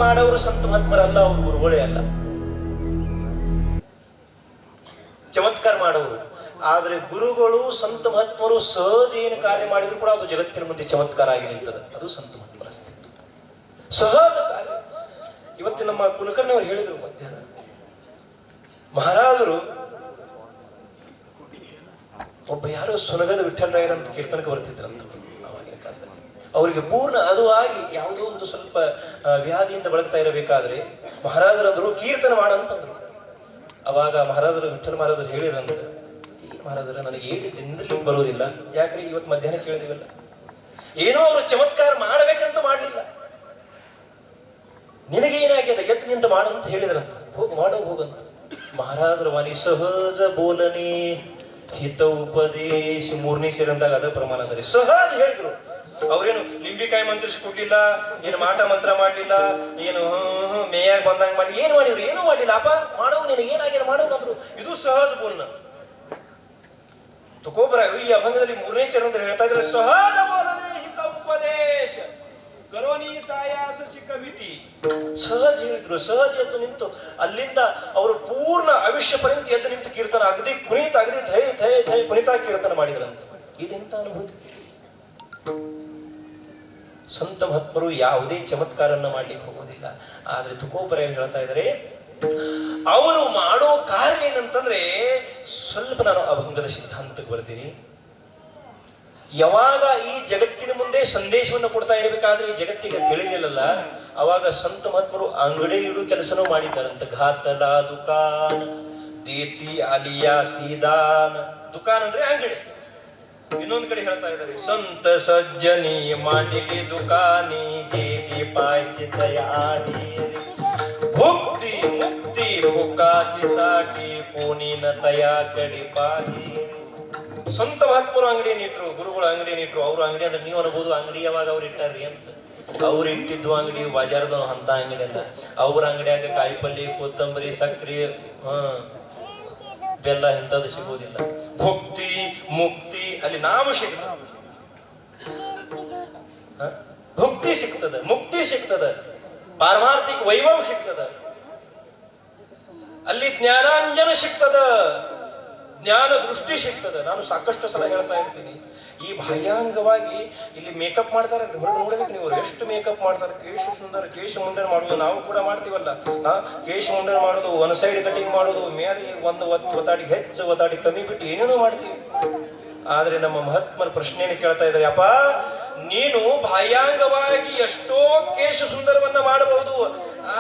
ಮಾಡೋರು ಸಂತ ಮಹಾತ್ಮರಲ್ಲ, ಅವ್ರು ಗುರುಗಳೇ ಅಲ್ಲ, ಚಮತ್ಕಾರ ಮಾಡೋರು. ಆದ್ರೆ ಗುರುಗಳು ಸಂತ ಮಹಾತ್ಮರು ಸಹಜ ಏನು ಕಾರ್ಯ ಮಾಡಿದ್ರು ಕೂಡ ಅದು ಜಗತ್ತಿನ ಮುಂದೆ ಚಮತ್ಕಾರ ಆಗಿ ನಿಲ್ತದೆ. ಅದು ಸಂತ ಮಹಾತ್ಮರ ಅಸ್ತಿತ್ವ, ಸಹಜ ಕಾರ್ಯ. ಇವತ್ತು ನಮ್ಮ ಕುಲಕರ್ಣಿ ಅವರು ಹೇಳಿದ್ರು ಮಧ್ಯಾಹ್ನ, ಮಹಾರಾಜರು ಒಬ್ಬ ಯಾರೋ ಸುನಗದ ವಿಠ್ಠಲರಾಯರಂತ ಕೀರ್ತನಕ್ಕೆ ಬರ್ತಿದ್ರಂತ ಅವಾಗಿನ ಕಾಲದಲ್ಲಿ. ಅವರಿಗೆ ಪೂರ್ಣ ಅದು ಆಗಿ ಯಾವುದೋ ಒಂದು ಸ್ವಲ್ಪ ವ್ಯಾಧಿಯಿಂದ ಬಳಕ್ತಾ ಇರಬೇಕಾದ್ರೆ ಮಹಾರಾಜರಂದ್ರು ಕೀರ್ತನ ಮಾಡಂತಂದ್ರು. ಅವಾಗ ಮಹಾರಾಜರು ವಿಠ್ಠಲ ಮಹಾರಾಜರು ಹೇಳಿದ್ರಂತ, ಮಹಾರಾಜರ ನನಗೆ ಹೇಳಿದ್ದಿಂದಲೂ ಬರೋದಿಲ್ಲ, ಯಾಕ್ರಿ ಇವತ್ತು ಮಧ್ಯಾಹ್ನ ಕೇಳಿದಿವಲ್ಲ, ಏನೋ ಅವರು ಚಮತ್ಕಾರ ಮಾಡಬೇಕಂತ ಮಾಡಲಿಲ್ಲ, ನಿನಗೇನಾಗಿದೆ ಎದ್ದು ನಿಂತ ಮಾಡಂತ ಹೇಳಿದ್ರಂತ. ಹೋಗಿ ಮಾಡೋ ಹೋಗಂತ. ಮಹಾರಾಜರ ವಾಣಿ ಸಹಜ ಬೋಲನೆ ಹಿತ ಉಪದೇಶ ಮೂರನೇ ಸೇರಂದಾಗ ಅದ ಪ್ರಮಾಣದಲ್ಲಿ ಸಹಜ ಹೇಳಿದ್ರು. ಅವ್ರೇನು ಲಿಂಬಿಕಾಯಿ ಮಂತ್ರಿಸಿ ಕೊಡ್ಲಿಲ್ಲ, ಏನು ಮಾಟ ಮಂತ್ರ ಮಾಡ್ಲಿಲ್ಲ, ಏನು ಮೇಯಾಗ ಬಂದಂಗ ಮಾಡಿ ಏನು ಮಾಡಿದ್ರು, ಏನು ಮಾಡ್ಲಿಲ್ಲ. ಅಪ್ಪ ಮಾಡೋ ನಿನಗೆ ಏನಾಗಿದೆ ಮಾಡೋ ಅಂದ್ರು. ಇದು ಸಹಜ ಬೋಲ್ನ. ತುಕೋಬರ ಈ ಅಭಂಗದಲ್ಲಿ ಮೂರನೇ ಚರಣದಲ್ಲಿ ಹೇಳ್ತಾ ಇದ್ರೆ ಸಹಜ ಬೋಲನೆ ಹಿತ ಉಪದೇಶ ಕರೋನಿ ಸಾಯಾಸ ಸಿಕ್ಕಮಿತಿ. ಸಹಜ ಹೇಳಿದ್ರು, ಸಹಜ ಎದ್ದು ನಿಂತು ಅಲ್ಲಿಂದ ಅವರು ಪೂರ್ಣ ಆಯುಷ್ಯ ಪರ್ಯಂತ ಎದ್ದು ನಿಂತು ಕೀರ್ತನ ಅಗದಿ ಕುಣಿತ ಅಗದಿ ಧೈ ಧೈ ಧೈ ಕುಣಿತ ಕೀರ್ತನ ಮಾಡಿದ್ರಂತ. ಇದೆಂತ ಅನುಭೂತಿ. ಸಂತ ಮಹಾತ್ಮರು ಯಾವುದೇ ಚಮತ್ಕಾರನ್ನ ಮಾಡ್ಲಿಕ್ಕೆ ಹೋಗೋದಿಲ್ಲ. ಆದ್ರೆ ತುಕೋಬರ ಹೇಳ್ತಾ ಇದ್ದಾರೆ, ಅವರು ಮಾಡೋ ಕಾರ್ಯ ಏನಂತಂದ್ರೆ, ಸ್ವಲ್ಪ ನಾನು ಅಭಂಗದ ಸಿದ್ಧಾಂತಕ್ಕೆ ಬರ್ತೀನಿ. ಯಾವಾಗ ಈ ಜಗತ್ತಿನ ಮುಂದೆ ಸಂದೇಶವನ್ನು ಕೊಡ್ತಾ ಇರಬೇಕಾದ್ರೆ ಈ ಜಗತ್ತಿಗೆ ತಿಳಿಲಿಲ್ಲಲ್ಲ, ಅವಾಗ ಸಂತ ಮಹಾತ್ಮರು ಅಂಗಡಿ ಇಡು ಕೆಲಸನೂ ಮಾಡಿದ್ದಾರಂತ. ಘಾತಲ ದುಕಾನ್ ದೇತಿ ಅಲಿಯಾ ಸೀದಾನ್. ದುಕಾನ್ ಅಂದ್ರೆ ಅಂಗಡಿ. ಇನ್ನೊಂದು ಕಡೆ ಹೇಳ್ತಾ ಇದ್ದಾರೆ, ಸಂತ ಸಜ್ಜನಿ ಮಾಡಿಲಿ ದುಕಾನಿ ಜೇ ಜೇ ಪಾಯ್ತಿ ತಯಾರಿ ಭುಕ್ತಿ ಮುಕ್ತಿ ಭುಕಾತಿ ಸಾಟಿ ಪೂನಿನ ತಯಾ ಕಡಿ ಪಾಯಿ. ಸ್ವಂತ ಮಹಾತ್ಮರು ಅಂಗಡಿಯನ್ನು ಇಟ್ರು, ಗುರುಗಳು ಅಂಗಡಿಯನ್ನು ಇಟ್ರು. ಅವ್ರ ಅಂಗಡಿ ಅಂದ್ರೆ ನೀವು ಅನ್ಬೋದು ಅಂಗಡಿ ಯಾವಾಗ ಅವ್ರು ಇಟ್ಟಾರ್ರಿ ಅಂತ. ಅವ್ರು ಇಟ್ಟಿದ್ದು ಅಂಗಡಿ ಬಾಜಾರದ ಅಂತ ಅಂಗಡಿ ಅಲ್ಲ. ಅವ್ರ ಅಂಗಡಿಯಾಗ ಕಾಯಿಪಲ್ಲೆ ಕೊತ್ತಂಬರಿ ಸಕ್ರಿ ಬೆಲ್ಲ ಇಂಥದ್ದು ಸಿಗೋದಿಲ್ಲ. ಭಕ್ತಿ ಮುಕ್ತಿ ಅಲ್ಲಿ ನಾಮ ಸಿಗ್ತದ, ಭಕ್ತಿ ಸಿಗ್ತದ, ಮುಕ್ತಿ ಸಿಗ್ತದ, ಪಾರಮಾರ್ಥಿಕ ವೈಭವ ಸಿಗ್ತದ, ಅಲ್ಲಿ ಜ್ಞಾನಾಂಜನ ಸಿಗ್ತದ, ಜ್ಞಾನ ದೃಷ್ಟಿ ಸಿಗ್ತದೆ. ನಾನು ಸಾಕಷ್ಟು ಸಲ ಹೇಳ್ತಾ ಇರ್ತೀನಿ, ಈ ಬಾಹ್ಯಾಂಗವಾಗಿ ಇಲ್ಲಿ ಮೇಕಪ್ ಮಾಡ್ತಾರೆ, ನೋಡ್ಬೇಕು ನೀವು ಎಷ್ಟು ಮೇಕಪ್ ಮಾಡ್ತಾರೆ. ಕೇಶ ಸುಂದರ, ಕೇಶ ಮುಂಡನ ಮಾಡೋದು ನಾವು ಕೂಡ ಮಾಡ್ತೀವಲ್ಲ, ಕೇಶ ಮುಂಡನ ಮಾಡೋದು, ಒನ್ ಸೈಡ್ ಕಟಿಂಗ್ ಮಾಡೋದು, ಮೇಲೆ ಒಂದು ಒತ್ತಾಡಿ ಹೆಚ್ಚು ಒತ್ತಾಡಿ ಕಮ್ಮಿ ಬಿಟ್ಟು ಏನೇನೋ ಮಾಡ್ತೀವಿ. ಆದ್ರೆ ನಮ್ಮ ಮಹಾತ್ಮರ ಪ್ರಶ್ನೆಯನ್ನು ಕೇಳ್ತಾ ಇದ್ದಾರೆ, ಅಪ್ಪ ನೀನು ಬಾಹ್ಯಾಂಗವಾಗಿ ಎಷ್ಟೋ ಕೇಶ ಸುಂದರವನ್ನ ಮಾಡಬಹುದು,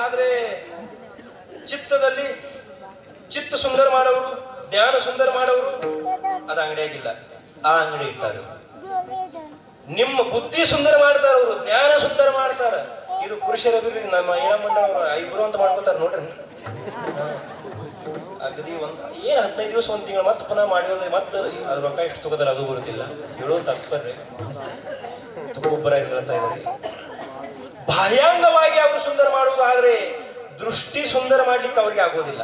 ಆದ್ರೆ ಚಿತ್ತದಲ್ಲಿ ಚಿತ್ತ ಸುಂದರ ಮಾಡೋರು, ಜ್ಞಾನ ಸುಂದರ ಮಾಡೋರು ಅದ ಅಂಗಡಿಯಾಗಿಲ್ಲ, ಆ ಅಂಗಡಿ ಇರ್ತಾರೆ. ನಿಮ್ಮ ಬುದ್ಧಿ ಸುಂದರ ಮಾಡ್ತಾರ ಅವರು, ಜ್ಞಾನ ಸುಂದರ ಮಾಡ್ತಾರ. ಇದು ಪುರುಷರ ಅಭಿವೃದ್ಧಿ. ನಮ್ಮ ಮಂಡ ಅವರು ಇಬ್ರು ಅಂತ ಮಾಡ್ಕೋತಾರ ನೋಡ್ರಿ. ಅಗದಿ ಏನ್ 15 ದಿವಸ 1 ತಿಂಗಳು ಮತ್ತೆ ಪುನಃ ಮಾಡಿದ್ರೆ ಮತ್ತೆ ಅದ್ರ ರೊಕ್ಕ ಎಷ್ಟು ತಗೋತಾರ ಅದು ಬರುತ್ತಿಲ್ಲ. ಹೇಳೋ ತಾತ್ಪರ್ಯ ಒಬ್ಬರ ಹೇಳ್ತಾ ಇದ್ದಾರೆ, ಬಾಹ್ಯಾಂಗವಾಗಿ ಅವರು ಸುಂದರ ಮಾಡುವುದು, ಆದ್ರೆ ದೃಷ್ಟಿ ಸುಂದರ ಮಾಡ್ಲಿಕ್ಕೆ ಅವ್ರಿಗೆ ಆಗೋದಿಲ್ಲ.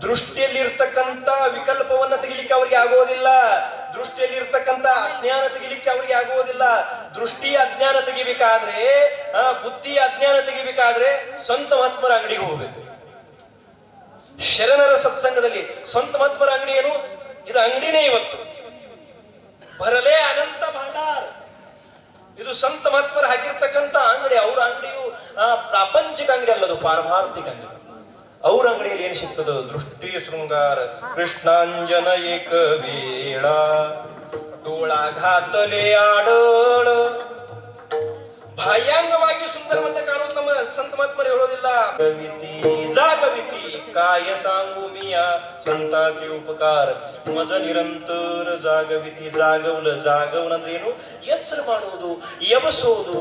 ದೃಷ್ಟಿಯಲ್ಲಿ ಇರ್ತಕ್ಕಂಥ ವಿಕಲ್ಪವನ್ನ ತೆಗಿಲಿಕ್ಕೆ ಅವ್ರಿಗೆ ಆಗೋದಿಲ್ಲ. ದೃಷ್ಟಿಯಲ್ಲಿ ಇರ್ತಕ್ಕಂಥ ಅಜ್ಞಾನ ತೆಗಿಲಿಕ್ಕೆ ಅವ್ರಿಗೆ ಆಗುವುದಿಲ್ಲ. ದೃಷ್ಟಿಯ ಅಜ್ಞಾನ ತೆಗಿಬೇಕಾದ್ರೆ, ಬುದ್ಧಿಯ ಅಜ್ಞಾನ ತೆಗಿಬೇಕಾದ್ರೆ ಸಂತ ಮಹಾತ್ಮರ ಅಂಗಡಿಗೆ ಹೋಗ್ಬೇಕು. ಶರಣರ ಸತ್ಸಂಗದಲ್ಲಿ ಸಂತ ಮಹಾತ್ಮರ ಅಂಗಡಿ ಏನು, ಇದು ಅಂಗಡಿನೇ ಇವತ್ತು ಬರಲೇ ಅನಂತ ಭಂಡಾರ. ಇದು ಸಂತ ಮಹಾತ್ಮರ ಹಾಕಿರ್ತಕ್ಕಂಥ ಅಂಗಡಿ. ಅವರ ಅಂಗಡಿಯು ಪ್ರಾಪಂಚಿಕ ಅಂಗಡಿ ಅಲ್ಲದು, ಪಾರಮಾರ್ಥಿಕ ಅಂಗಡಿ. ಅವ್ರ ಅಂಗಡಿಯಲ್ಲಿ ಏನು ಸಿಗ್ತದೋ, ದೃಷ್ಟಿ ಶೃಂಗಾರ ಕೃಷ್ಣಾಂಜನ ಏಕ ವೇಳ ಡೋಳಾ ಘಾತಲೆ ಆಡೋಳ. ಬಾಹ್ಯಾಂಗವಾಗಿ ಸುಂದರವಂತ ಕಾಣುವುದು ನಮ್ಮ ಸಂತ ಮಹಾತ್ಮರು ಹೇಳೋದಿಲ್ಲ. ಜಾಗವಿತಿ काय सांगू मिया संताचे उपकार मज निರಂತರ ಜಾಗವಿತಿ. ಜಾಗವನ ಅಂದ್ರೆ ಏನು? ಎಚ್ಚರ ಮಾಡುವುದು, ಎಬಸೋದು.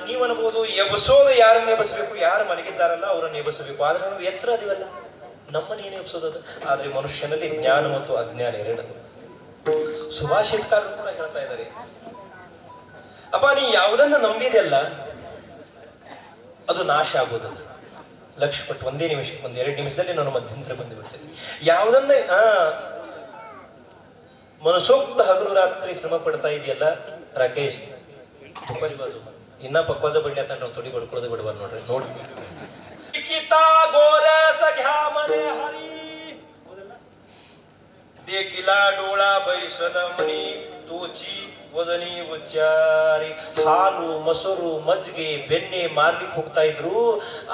ನೀವು ಅನ್ಬೋದು ಎಬಸೋದು ಯಾರನ್ನ ಎಬಸಬೇಕು, ಯಾರು ಮಲಗಿದ್ದಾರಲ್ಲ ಅವರನ್ನು ಎಬಸಬೇಕು. ಆದ್ರೆ ನಾವು ಎಚ್ಚರ ಅದೀವಲ್ಲ, ನಮ್ಮನ್ನ ಏನು ಎಬ್ಸೋದದು? ಆದ್ರೆ ಮನುಷ್ಯನಲ್ಲಿ ಜ್ಞಾನ ಮತ್ತು ಅಜ್ಞಾನ ಎರಡದು. ಸುಭಾಷಿತಕಾರರು ಕೂಡ ಹೇಳ್ತಾ ಇದ್ದಾರೆ, ಅಪ್ಪ ನೀ ಯಾವುದನ್ನ ನಂಬಿದೆಯಲ್ಲ ಅದು ನಾಶ ಆಗೋದಲ್ಲ. ಲಕ್ಷ್ಯ ಪಟ್ಟು ಒಂದೇ ನಿಮಿಷ, 1-2 ನಿಮಿಷದಲ್ಲಿ ನಾನು ಮಧ್ಯಂತರ ಬಂದುಬಿಡ್ತೇನೆ. ಯಾವುದನ್ನ ಮನಸೋಕ್ತ ಹಗಲು ರಾತ್ರಿ ಶ್ರಮ ಪಡ್ತಾ ಇದೆಯಲ್ಲ ರಾಕೇಶ್, ಇನ್ನ ಪಕ್ವಾಜ ಬಡ್ಲಿ ಅಂತ ನಾವು ತೊಡಿ ಬಡ್ಕೊಳ್ಳೋದು ಬಿಡಬಾರ್ದು ನೋಡ್ರಿ. देखिता गोरस घ्या म्हणे हरी देखिला डोळा बैसल म्हणी तोची ವದನಿ ಉಚ್ಚಾರಿ ಹಾಲು ಮೊಸರು ಮಜ್ಜಿಗೆ ಬೆಣ್ಣೆ ಮಾರ್ಲಿಕ್ಕೆ ಹೋಗ್ತಾ ಇದ್ರು.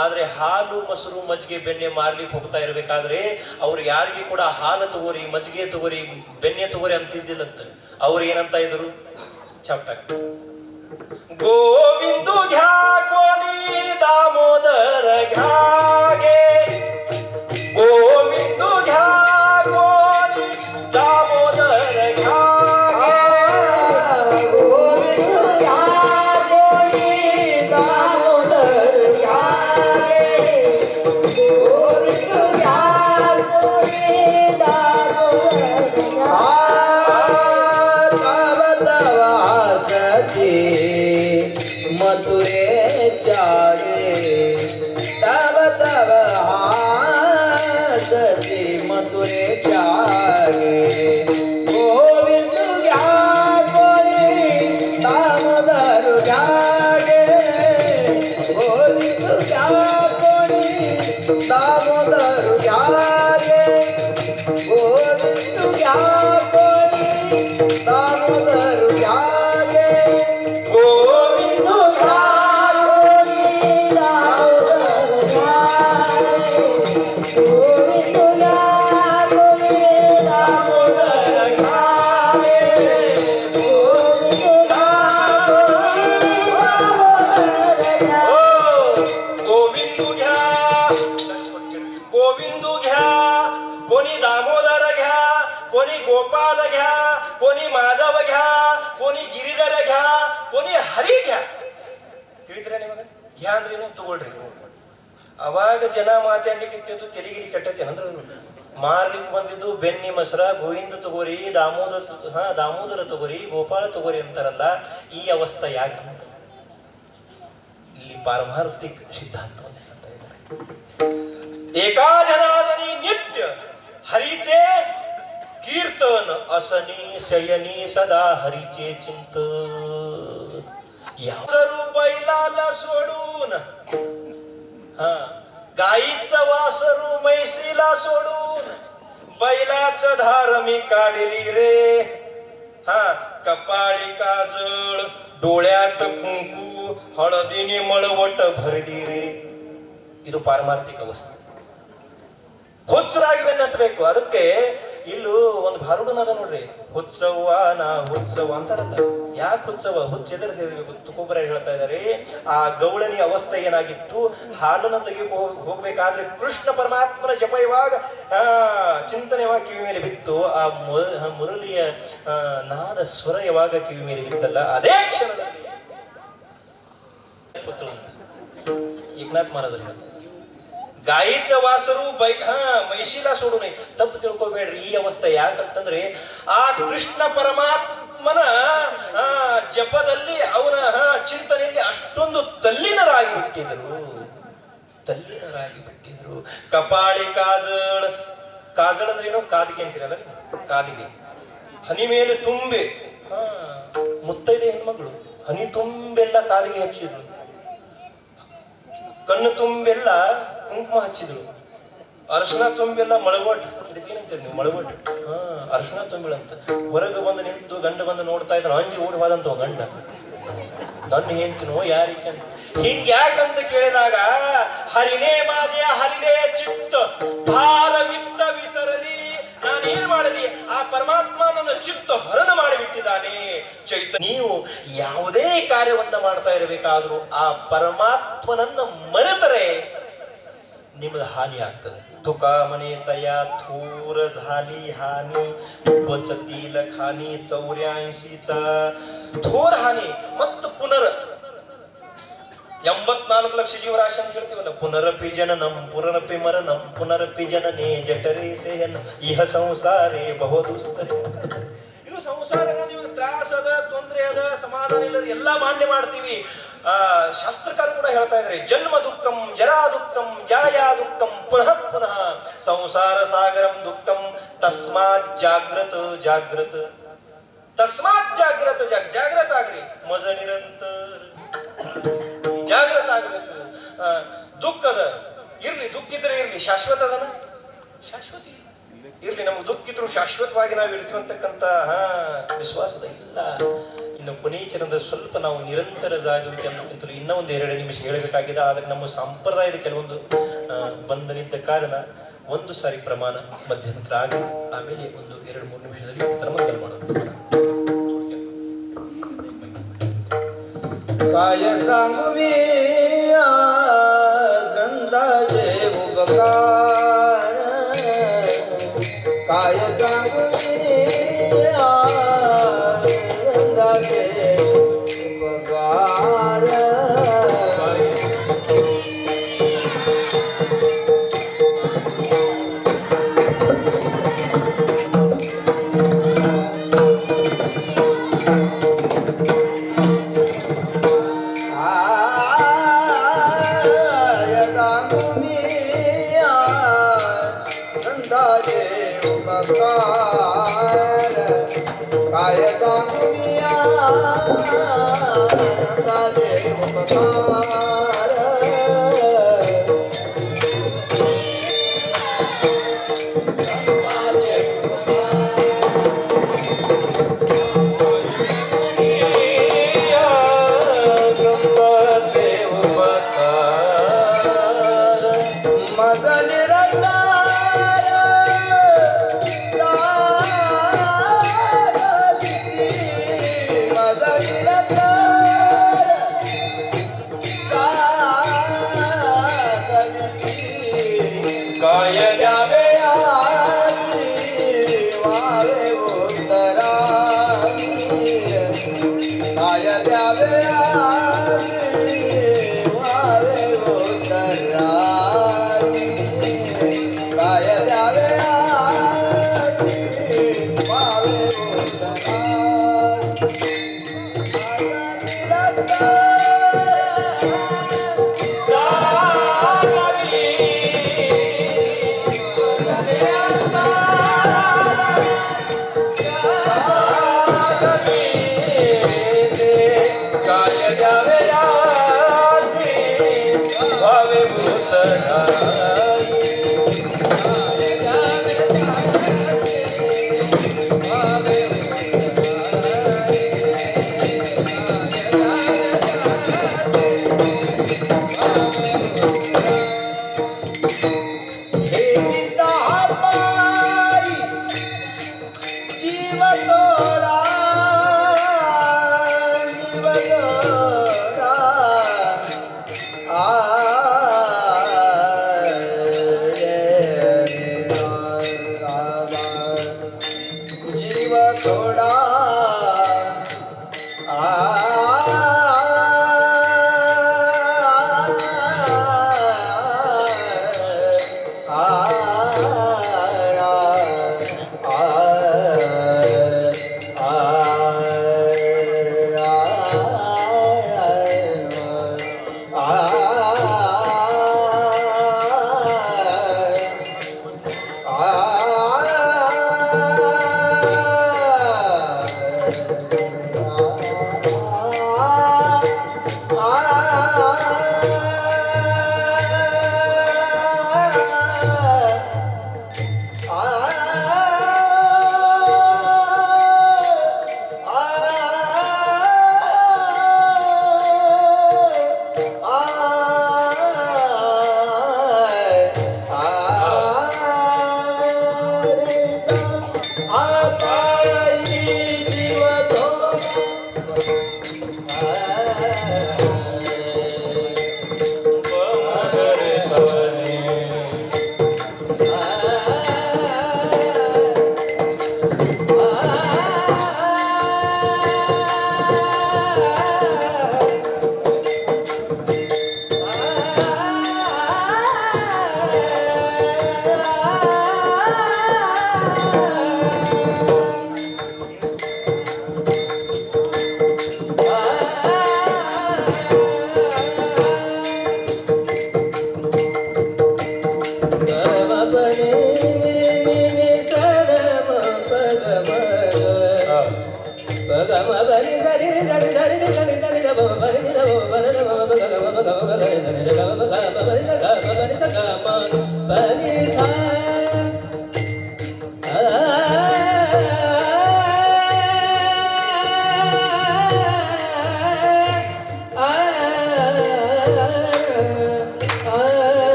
ಆದ್ರೆ ಹಾಲು ಮೊಸರು ಮಜ್ಜಿಗೆ ಬೆಣ್ಣೆ ಮಾರ್ಲಿಕ್ಕೆ ಹೋಗ್ತಾ ಇರ್ಬೇಕಾದ್ರೆ ಅವ್ರು ಯಾರಿಗೆ ಕೂಡ ಹಾಲು ತಗೋರಿ ಮಜ್ಜಿಗೆ ತಗೋರಿ ಬೆಣ್ಣೆ ತಗೋರಿ ಅಂತಿದ್ದಿಲ್ಲಂತ. ಅವ್ರು ಏನಂತ ಇದ್ರು ಚಾಪ್ಟಾಕ್ ಗೋವಿಂದು ಘ್ಯಾ ಕೋನಿ ದಾಮೋದರ ಘ್ಯಾಗೆ ಗೋವಿಂದು ಘ್ಯಾ ಕೋನಿ ದಾಮೋದರ ಘ್ಯಾ मथुरे जागे तब तब हासती मथुरे जागे गोविंद जागे दामोदर जागे गोविंद जागे दामोदर जागे गोविंद जागे दामोदर जागे गोविंदू घ्या कोणी दामोदर घ्या कोणी गोपाल घ्या कोणी माधव घ्या कोणी ಗಿರಿಧರ घ्या कोणी ಹರಿ घ्या ತಿಳಿದ್ರೆ ನಿಮಗೆ घ्या ಅಂದ್ರೆ ಏನು ತಗೊಳ್ರಿ. ಅವಾಗ ಜನ ಮಾತಾಡ್ಲಿಕ್ಕಿತ್ತು ತೆಲಿಗಿರಿ ಕಟ್ಟೈತೆ ಅಂದ್ರೆ ಮಾರ್ಲಿಕ್ಕೆ ಬಂದಿದ್ದು ಬೆನ್ನಿ ಮೊಸರ ಗೋವಿಂದ ತಗೋರಿ ದಾಮೋದರ ತಗೋರಿ ಗೋಪಾಲ ತಗೋರಿ ಅಂತಾರಲ್ಲ. ಈ ಅವಸ್ಥೆ ಯಾಕೆ ಅಂತ ಇಲ್ಲಿ ಪಾರಮಾರ್ಥಿಕ ಸಿದ್ಧಾಂತವನ್ನು ಹೇಳ್ತಾ ಇದ್ದಾರೆ. एका जनार्दनी नित्य हरीचे कीर्तन असनी शयनी सदा हरीचे चिंतन. यासरू बैलाला सोडून गाईचं वासरू म्हैसीला सोडून बैलाच धार मी काढली रे. कपाळी काजळ डोळ्यात कुंकू हळदीने मळवट भरली रे. ಇದು ಪಾರಮಾರ್ಥಿಕ ಅವಸ್ಥೆ. ಹುಚ್ಚರಾಗಿ ಬೆನ್ನತ್ತಬೇಕು. ಅದಕ್ಕೆ ಇಲ್ಲೂ ಒಂದು ಭಾರುಡನದ ನೋಡ್ರಿ, ಹುಚ್ಚವ್ವ ನಾ ಹುಚ್ಚವ್ವ ಅಂತಾರಲ್ಲ. ಯಾಕೆ ಹುಚ್ಚವ್ವ ಹುಚ್ಚೆದರ್ದಿರ್ಬೇಕು? ತುಕೋಬರ ಹೇಳ್ತಾ ಇದ್ದಾರೆ ಆ ಗೌಳನಿ ಅವಸ್ಥೆ ಏನಾಗಿತ್ತು, ಹಾಲನ್ನು ತೆಗಿ ಹೋಗ್ಬೇಕಾದ್ರೆ ಕೃಷ್ಣ ಪರಮಾತ್ಮನ ಜಪ ಇವಾಗ ಚಿಂತನೆವಾಗ ಕಿವಿ ಮೇಲೆ ಬಿತ್ತು, ಆ ಮುರಳಿಯ ನಾದ ಸ್ವರ ಯಾವಾಗ ಕಿವಿ ಮೇಲೆ ಬಿತ್ತಲ್ಲ ಅದೇ ಕ್ಷಣದಲ್ಲಿ एकनाथ महाराज गाईचं वासरू म्हैशीला सोडू नये. ತಪ್ಪು ತಿಳ್ಕೊಬೇಡ್ರಿ. ಈ ಅವಸ್ಥೆ ಯಾಕಂತಂದ್ರೆ ಆ ಕೃಷ್ಣ ಪರಮಾತ್ಮನ ಜಪದಲ್ಲಿ ಅವನ ಚಿಂತನೆಯಲ್ಲಿ ಅಷ್ಟೊಂದು ತಲ್ಲೀನರಾಗಿ ಬಿಟ್ಟಿದ್ರು. ಕಪಾಳಿ ಕಾಜಳ ಕಾಜಳ ಅಂದ್ರೆ ಏನೋ ಕಾದಿಗೆ ಅಂತೀರಲ್ಲ, ಕಾದಿಗೆ ಹನಿ ಮೇಲೆ ತುಂಬೆ ಮುತ್ತೈದೆ ಹೆಣ್ಮಗಳು ಹನಿ ತುಂಬೆಲ್ಲ ಕಾದಿಗೆ ಹಚ್ಚಿದ್ರು. ಕಣ್ಣು ತುಂಬೆಲ್ಲ ಕುಂಕುಮ ಹಚ್ಚಿದ್ರು. ಅರಶಿನ ತುಂಬೆಲ್ಲ ಮಳವಟ್, ಇದಕ್ಕೇನಂತೀರಿ ನೀವು ಮಳವಟ್? ಅರಶಿನ ತುಂಬಿಳಂತ. ಹೊರಗೆ ಬಂದು ನಿಂತು ಗಂಡ ಬಂದು ನೋಡ್ತಾ ಇದ್ರು, ಅಂಜಿ ಓಡಿ ಹೋದಂತ ಗಂಡ. ಗಂಡ ಹೇಳ್ತೀನೋ ಯಾರಿಗೆ ಹಿಂಗ್ ಯಾಕಂತ ಕೇಳಿದಾಗ ಹರಿನೇ ಮಾಜೆ ಹರಿನೇ ಚಿತ್ತ ಭಾರವಿತ್ತ ವಿಸರಲಿ. ನಾನೇನ್ ಮಾಡಲಿ, ಆ ಪರಮಾತ್ಮ ನನ್ನ ಚಿತ್ತ ಹರಣ ಮಾಡಿಬಿಟ್ಟಿದ್ದಾನೆ. ನೀವು ಯಾವುದೇ ಕಾರ್ಯವನ್ನ ಮಾಡ್ತಾ ಇರಬೇಕಾದ್ರೂ ಆ ಪರಮಾತ್ಮನನ್ನ ಮರೆತರೆ ನಿಮ್ಮದ ಹಾನಿ ಆಗ್ತದೆ. तुका म्हणे तया थोर झाली हानी बचतील खानी 84चा थोर हानी ಮತ್ತು ಪುನರ್ 84 ಲಕ್ಷ ಜೀವರಾಶಿ ಅಂತ ಹೇಳ್ತೀವಲ್ಲ. ಪುನರಪಿ ಜನನಂ ಪುನರಪಿ ಮರಣಂ ಪುನರಪಿ ಜನನೇ ಜಠರೇ ಸೇಯನ್ ಇಹ ಸಂಸಾರೇ ಬಹುದುಸ್ತರೆ. ಇದು ಸಂಸಾರದ ನಿಮಗೆ ತ್ರಾಸ ಅದ, ತೊಂದರೆ ಅದ, ಸಮಾಧಾನ ಇಲ್ಲದ ಎಲ್ಲ ಮಾನ್ಯ ಮಾಡ್ತೀವಿ. ಶಾಸ್ತ್ರಕಾರ ಕೂಡ ಹೇಳ್ತಾ ಇದ್ದಾರೆ, ಜನ್ಮ ದುಃಖಂ ಜರಾ ದುಃಖಂ ಜಾಯಾ ದುಃಖಂ ಪುನಃ ಪುನಃ ಸಂಸಾರ ಸಾಗರಂ ದುಃಖಂ ತಸ್ಮಾತ್ ಜಾಗ್ರತ ಜಾಗ್ರತ ತಸ್ಮಾತ್ ಜಾಗ್ರತ ಜಾಗ್ರತ ಆಗ್ರಿ. ಮಜ ನಿರಂತರ ಜಾಗ್ರತ ಆಗ್ಬೇಕು. ದುಃಖದ ಇಲ್ಲಿ ಶಾಶ್ವತ ಅದನ ಶಾಶ್ವತ ಇಲ್ಲ. ಇರ್ಲಿ, ನಮ್ಗೆ ದುಃಖ ಇದ್ರು ಶಾಶ್ವತವಾಗಿ ನಾವು ಇರ್ತೀವಿ ಅಂತಕ್ಕಂಥ ವಿಶ್ವಾಸದ ಇಲ್ಲ. ಇನ್ನು ಕೊನೆಯ ಚರಣದ ಸ್ವಲ್ಪ ನಾವು ನಿರಂತರ ಜಾಗೃತಿ ಅನ್ನೋಕ್ಕಿಂತಲೂ ಇನ್ನೂ ಒಂದು 2 ನಿಮಿಷ ಹೇಳಬೇಕಾಗಿದೆ. ಆದರೆ ನಮ್ಮ ಸಂಪ್ರದಾಯದ ಕೆಲವೊಂದು ಬಂಧನಿದ್ದ ಕಾರಣ ಒಂದು ಸಾರಿ ಪ್ರಮಾಣ ಮಧ್ಯಂತರ ಆಗಿ ಆಮೇಲೆ ಒಂದು 2-3 ನಿಮಿಷದಲ್ಲಿ ಧರ್ಮಂಗಲ್ ಮಾಡೋದು. काय सांगू मी आनंदाचे उपकार, काय सांगू मी आनंदाचे उपकार. काय सांगू मी आनंदाचे उपकार. माझा निरंतर माझा काय द्यावे वावे उतरा, काय द्यावे वावे उतरा, काय द्यावे वावे उतरा.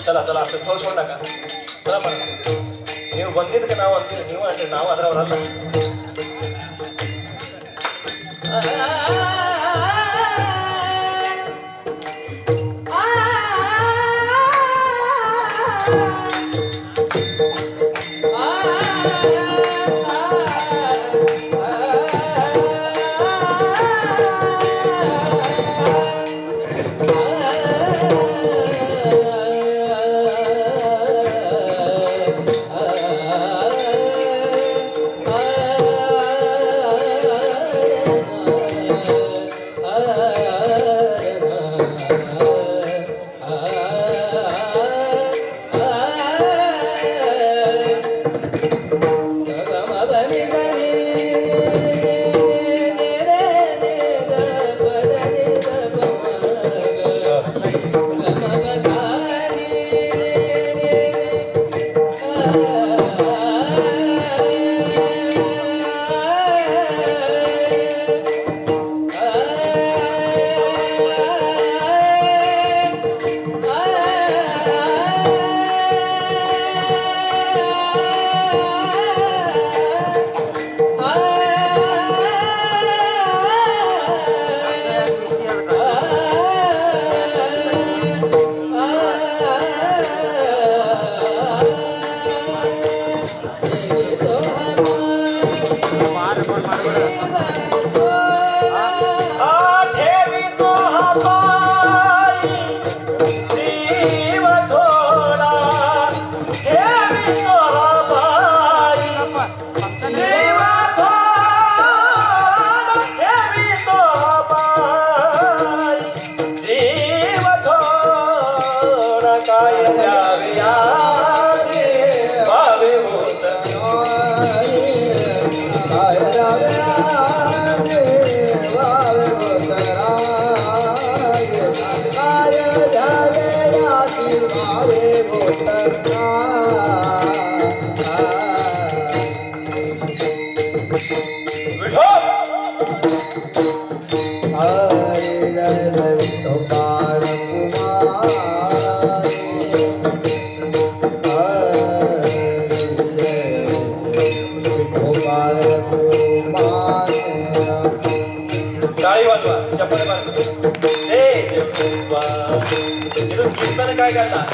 चला चला असं थोडं सोड नका चला पण ನೀವು ಬಂದಿದ್ದಕ್ಕೆ ನಾವು ಅಂತೀವಿ ನೀವು ಅಂದ್ರೆ ನಾವು ಅದರವರಲ್ಲ काय करता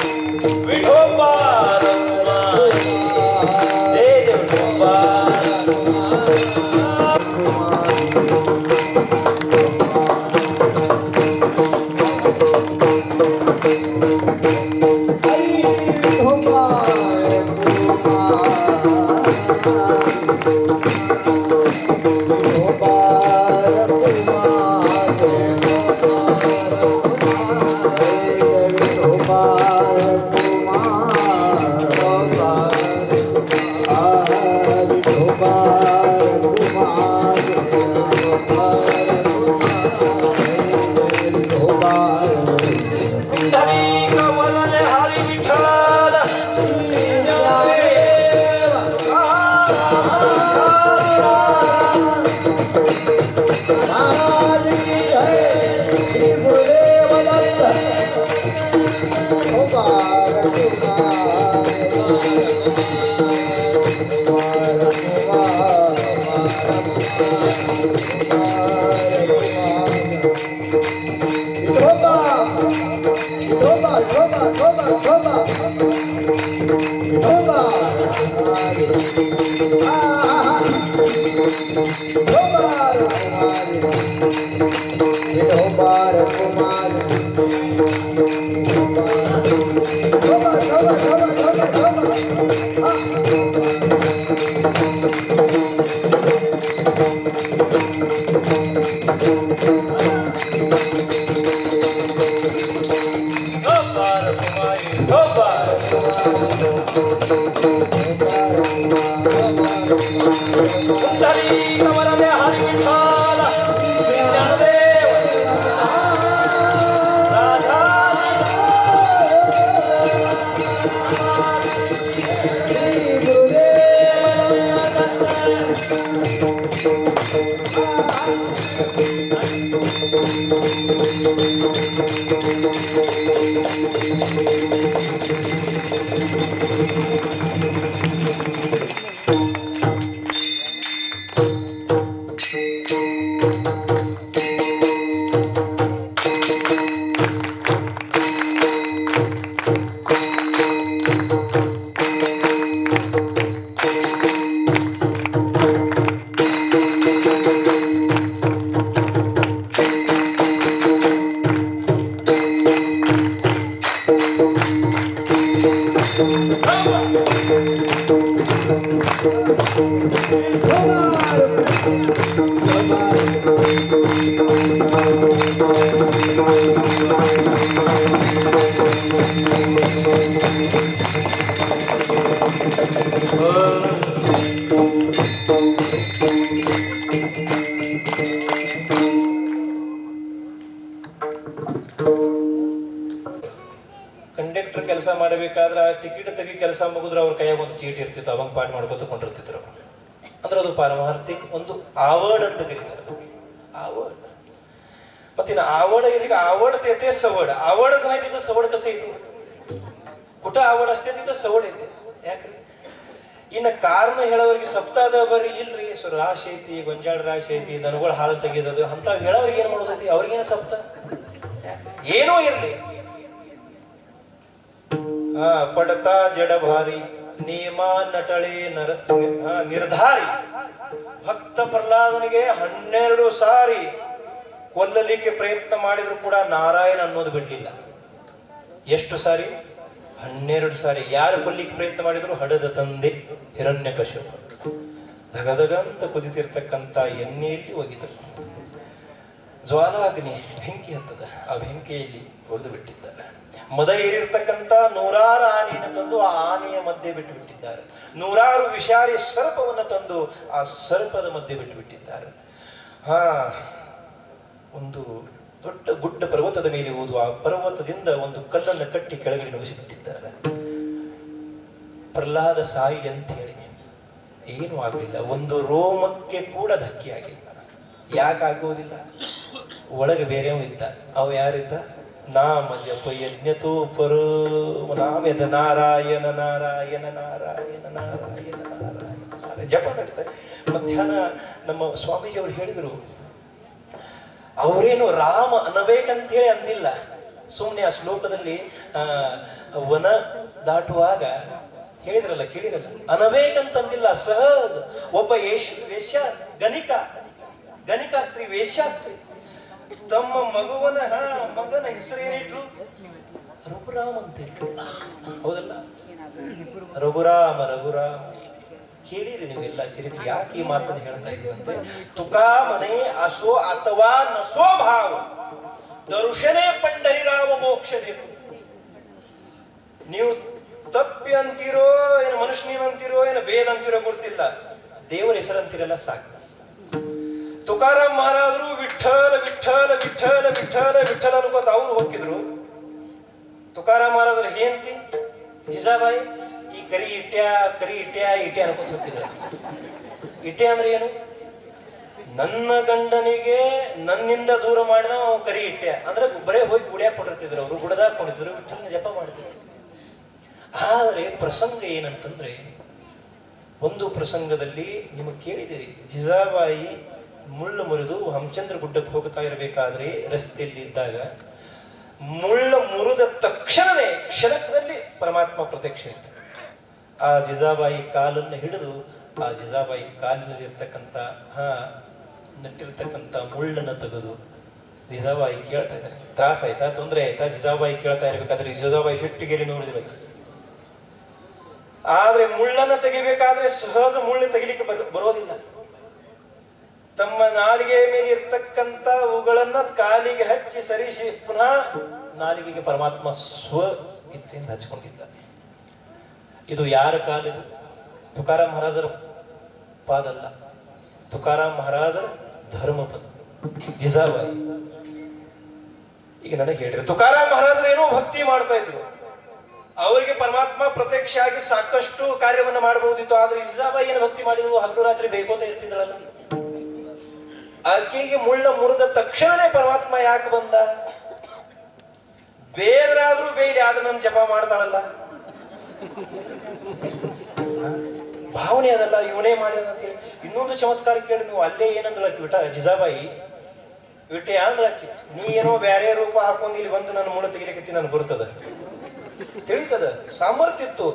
विठोबा महाराज की जय श्री गुरुदेव दत्त कुमार ಕಂಡಕ್ಟರ್ ಕೆಲಸ ಮಾಡಬೇಕಾದ್ರೆ ಆ ಟಿಕೆಟ್ ತೆಗಿ ಕೆಲಸ ಮುಗಿದ್ರೆ ಅವ್ರ ಕೈಯಾಗ ಒಂದು ಚೀಟಿ ಇರ್ತಿತ್ತು, ಅವಾಗ ಪಾಠ ಮಾಡ್ಕೊತ ಕೊಂಡಿರ್ತಿದ್ರು. ಅಂದ್ರೆ ಅದು ಪಾರಮಾರ್ಥಿಕ ಒಂದು ಆವರ್ಡ್ ಅಂತ ಕರೀತಾರೆ. ಆವರ್ಡ್ ಮತ್ತಿನ ಆವಡ ಇಲ್ಲಿಗೆ ಆವಡ್ तेते सवड आवडच नाही तिथं सवड कसं येते? कुठं आवड असते तिथं सवड येते. ಯಾಕ್ರಿ? ಇನ್ನು ಕಾರಣ ಹೇಳೋರಿಗೆ ಸಪ್ತಾದ ಬರೀ ಇಲ್ರಿ ರಾಶಿ ಐತಿ, ಗೊಂಜಾಳ ರಾಶಿ ಐತಿ, ದನಗಳು ಹಾಲು ತೆಗೆಯೋದು ಅಂತ ಹೇಳೋರಿಗೆ ಏನ್ ಮಾಡೋದೈತಿ? ಅವ್ರಿಗೇನ ಸಪ್ತ ಏನೋ ಇರ್ಲಿ. ಪಡತಾ ಜಡ ಭಾರಿ ನಿಯಮ ನಟಳಿ ನಿರ್ಧಾರಿ ಭಕ್ತ ಪ್ರಹ್ಲಾದನಿಗೆ 12 ಸಾರಿ ಕೊಲ್ಲಲಿಕ್ಕೆ ಪ್ರಯತ್ನ ಮಾಡಿದ್ರು ಕೂಡ ನಾರಾಯಣ ಅನ್ನೋದು ಬಿಡ್ಲಿಲ್ಲ. ಎಷ್ಟು ಸಾರಿ? 12 ಸಾರಿ. ಯಾರು ಕೊಲ್ಲಿಕ್ಕೆ ಪ್ರಯತ್ನ ಮಾಡಿದ್ರು? ಹಡದ ತಂದೆ ಹಿರಣ್ಯಕಶಿಪ. ಧಗಧಗಂತ ಕುದಿತಿರ್ತಕ್ಕಂಥ ಎಣ್ಣೆಯಲ್ಲಿ ಒಗಿದರು. ಜ್ವಾಲಾಗ್ನಿ ಬೆಂಕಿ ಹತ್ತದ, ಆ ಬೆಂಕಿಯಲ್ಲಿ ಹೊಡೆದು ಬಿಟ್ಟಿದ್ದಾರೆ. ಮದ ಏರಿರ್ತಕ್ಕಂಥ 100 ಆನೆಯನ್ನು ತಂದು ಆ ಆನೆಯ ಮಧ್ಯೆ ಬಿಟ್ಟು ಬಿಟ್ಟಿದ್ದಾರೆ. 100 ವಿಷಾರಿ ಸರ್ಪವನ್ನು ತಂದು ಆ ಸರ್ಪದ ಮಧ್ಯೆ ಬಿಟ್ಟು ಬಿಟ್ಟಿದ್ದಾರೆ. ಒಂದು ದೊಡ್ಡ ಗುಡ್ಡ ಪರ್ವತದ ಮೇಲೆ ಹೋದು ಆ ಪರ್ವತದಿಂದ ಒಂದು ಕಲ್ಲನ್ನು ಕಟ್ಟಿ ಕೆಳಗೆ ನುಗ್ಗಿಸಿಬಿಟ್ಟಿದ್ದಾರೆ. ಪ್ರಹ್ಲಾದ ಸಾಯಿ ಅಂತ ಹೇಳಿ ಏನೂ ಆಗಲಿಲ್ಲ. ಒಂದು ರೋಮಕ್ಕೆ ಕೂಡ ಧಕ್ಕೆ ಆಗಿಲ್ಲ. ಯಾಕಾಗುವುದಿಲ್ಲ? ಒಳಗೆ ಬೇರೆಯವ ಇದ್ದ. ಅವ ಯಾರಿದ್ದ? ನಾಮ ಜಪ ಯಜ್ಞತೋ ಪರೋ ನಾಮೆದ ನಾರಾಯಣ ನಾರಾಯಣ ನಾರಾಯಣ ನಾರಾಯಣ ನಾರಾಯಣ ಜಪ ನಡೀತಾರೆ. ಮಧ್ಯಾಹ್ನ ನಮ್ಮ ಸ್ವಾಮೀಜಿ ಅವರು ಹೇಳಿದರು, ಅವರೇನು ರಾಮ ಅನ್ನಬೇಕಂತೇಳಿ ಅಂದಿಲ್ಲ. ಸುಮ್ಮನೆ ಆ ಶ್ಲೋಕದಲ್ಲಿ ವನ ದಾಟುವಾಗ ಹೇಳಿದ್ರಲ್ಲ, ಕೇಳಿರಲ್ಲ, ಅನಬೇಕಂತಂದಿಲ್ಲ. ಸಹಜ ಒಬ್ಬ ವೇಶ್ಯ ಗಣಿಕಾ ಸ್ತ್ರೀ, ವೇಶ್ಯಾಸ್ತ್ರೀ ತಮ್ಮ ಮಗನ ಹೆಸರೇನಿಟ್ರು? ರಘುರಾಮ್ ಅಂತ ಇಟ್ರು. ಹೌದಲ್ಲ? ರಘುರಾಮ ಕೇಳಿರಿ ನೀವೆಲ್ಲ ಚರಿತ್ರೆ. ಯಾಕೆ ಈ ಮಾತನ್ನು ಹೇಳ್ತಾ ಇದ್ದೀವಂತೆ? ತುಕಾ ಮನೆ ಅಸೋ ಅಥವಾ ನಸೋ ಭಾವ ದರುಶನೇ ಪಂಡರಿರಾವ ಮೋಕ್ಷದೇತು. ನೀವು ತಪ್ಪಿ ಅಂತೀರೋ ಏನು, ಮನುಷ್ಯನಂತೀರೋ ಏನು, ಬೇದ ಅಂತೀರೋ ಗೊತ್ತಿಲ್ಲ, ದೇವರ ಹೆಸರಂತೀರಲ್ಲ ಸಾಕು. ತುಕಾರಾಮ್ ಮಹಾರಾಜರು ವಿಠ್ಠಲ ವಿಠ್ಠಲ ವಿಠ್ಠಲ ವಿಠ್ಠಲ ವಿಠ್ಠಲ ಅನ್ಕೋತ ಅವ್ರು ಹೋಗಿದ್ರು. ತುಕಾರಾಮ್ ಮಹಾರಾಜರ ಹೇಂತಿ ಜಿಜಾಬಾಯಿ ಈ ಕರಿ ಇಟ್ಯ ಅನ್ಕೋತ ಹೋಗಿದ್ರು. ಇಟ್ಟೆ ಅಂದ್ರೆ ಏನು? ನನ್ನ ಗಂಡನಿಗೆ ನನ್ನಿಂದ ದೂರ ಮಾಡಿದ ಅವ್ ಕರಿ ಇಟ್ಟೆ ಅಂದ್ರೆ ಬರೇ ಹೋಗಿ ಗುಡಿಯಾಗ ಕೊಂಡಿರ್ತಿದ್ರು ಅವರು ಗುಡದಾಗ ಕೊಂಡಿದ್ರು ವಿಠಲನ ಜಪ ಮಾಡ್ತಿದ್ರು. ಆದರೆ ಪ್ರಸಂಗ ಏನಂತಂದ್ರೆ ಒಂದು ಪ್ರಸಂಗದಲ್ಲಿ ನಿಮಗೆ ಕೇಳಿದಿರಿ, ಜಿಜಾಬಾಯಿ ಮುಳ್ಳು ಮುರಿದು ಹಮಚಂದ್ರ ಗುಡ್ಡಕ್ಕೆ ಹೋಗ್ತಾ ಇರಬೇಕಾದ್ರೆ ರಸ್ತೆಯಲ್ಲಿ ಇದ್ದಾಗ ಮುಳ್ಳು ಮುರಿದ ತಕ್ಷಣವೇ ಕ್ಷಣದಲ್ಲಿ ಪರಮಾತ್ಮ ಪ್ರತ್ಯಕ್ಷ ಇತ್ತು. ಆ ಜಿಜಾಬಾಯಿ ಕಾಲನ್ನು ಹಿಡಿದು ಆ ಜಿಜಾಬಾಯಿ ಕಾಲಿನಲ್ಲಿ ಇರ್ತಕ್ಕಂಥ ನಟ್ಟಿರ್ತಕ್ಕಂಥ ಮುಳ್ಳನ್ನು ತೆಗೆದು ಜಿಜಾಬಾಯಿ ಕೇಳ್ತಾ ಇದ್ದಾರೆ. ತ್ರಾಸ ಆಯ್ತಾ, ತೊಂದರೆ ಆಯ್ತಾ? ಜಿಜಾಬಾಯಿ ಕೇಳ್ತಾ ಇರ್ಬೇಕಾದ್ರೆ ಜಿಜಾಬಾಯಿ ಸಿಟ್ಟಿಗೇರಿ ನೋಡಿದ್ಬೇಕು. ಆದ್ರೆ ಮುಳ್ಳನ್ನು ತೆಗಿಬೇಕಾದ್ರೆ ಸಹಜ ಮುಳ್ಳು ತೆಗಿಲಿಕ್ಕೆ ಬರೋದಿಲ್ಲ. ತಮ್ಮ ನಾಲಿಗೆ ಮೇಲೆ ಇರ್ತಕ್ಕಂಥ ಅವುಗಳನ್ನ ಕಾಲಿಗೆ ಹಚ್ಚಿ ಸರಿಸಿ ಪುನಃ ನಾಲಿಗೆಗೆ ಪರಮಾತ್ಮ ಸ್ವ ಇಚ್ಛೆಯಿಂದ ಹಚ್ಕೊಂಡಿದ್ದಾನೆ. ಇದು ಯಾರ ಕಾಲಿದು? ತುಕಾರಾಮ್ ಮಹಾರಾಜರ ಪಾದಲ್ಲ, ತುಕಾರಾಮ್ ಮಹಾರಾಜರ ಧರ್ಮಪದ ಜಿಜಾಬಾಯಿ. ಈಗ ನನಗೆ ಹೇಳ್ರಿ, ತುಕಾರಾಮ್ ಮಹಾರಾಜರು ಏನೋ ಭಕ್ತಿ ಮಾಡ್ತಾ ಇದ್ರು, ಅವರಿಗೆ ಪರಮಾತ್ಮ ಪ್ರತ್ಯಕ್ಷ ಆಗಿ ಸಾಕಷ್ಟು ಕಾರ್ಯವನ್ನ ಮಾಡಬಹುದಿತ್ತು. ಆದ್ರೆ ಜಿಜಾಬಾಯಿ ಏನು ಭಕ್ತಿ ಮಾಡಿದ್ರು? ಹಗಲು ರಾತ್ರಿ ಬೇಕೋತ ಇರ್ತಿದ್ರಲ್ಲ. ಆಕೆಗೆ ಮುಳ್ಳ ಮುರಿದ ತಕ್ಷಣನೇ ಪರಮಾತ್ಮ ಯಾಕೆ ಬಂದ? ಬೇಡರಾದ್ರೂ ಬೇಡಿ ಆದ್ರೆ ನನ್ ಜಪ ಮಾಡ್ತಾಳಲ್ಲ, ಭಾವನೆ ಅದಲ್ಲ, ಇವನೇ ಮಾಡಿದ ಅಂತೇಳಿ. ಇನ್ನೊಂದು ಚಮತ್ಕಾರ ಕೇಳಿ ನೀವು, ಅಲ್ಲೇ ಏನಂದ್ರಕ್ಕಿ ಬಿಟ್ಟ ಜಿಜಾಬಾಯಿ ಬಿಟ್ಟೆ ಅಂದ್ರಕ್ಕಿ, ನೀ ಏನೋ ಬ್ಯಾರೆ ರೂಪ ಹಾಕೊಂಡು ಇಲ್ಲಿ ಬಂದು ನನ್ನ ಮುಳ್ಳು ತೆಗಿಲಿಕ್ಕೆ ನನ್ ಬರ್ತದ ತಿಳಿತದ, ಸಾಮರ್ಥ್ಯ ಇತ್ತು.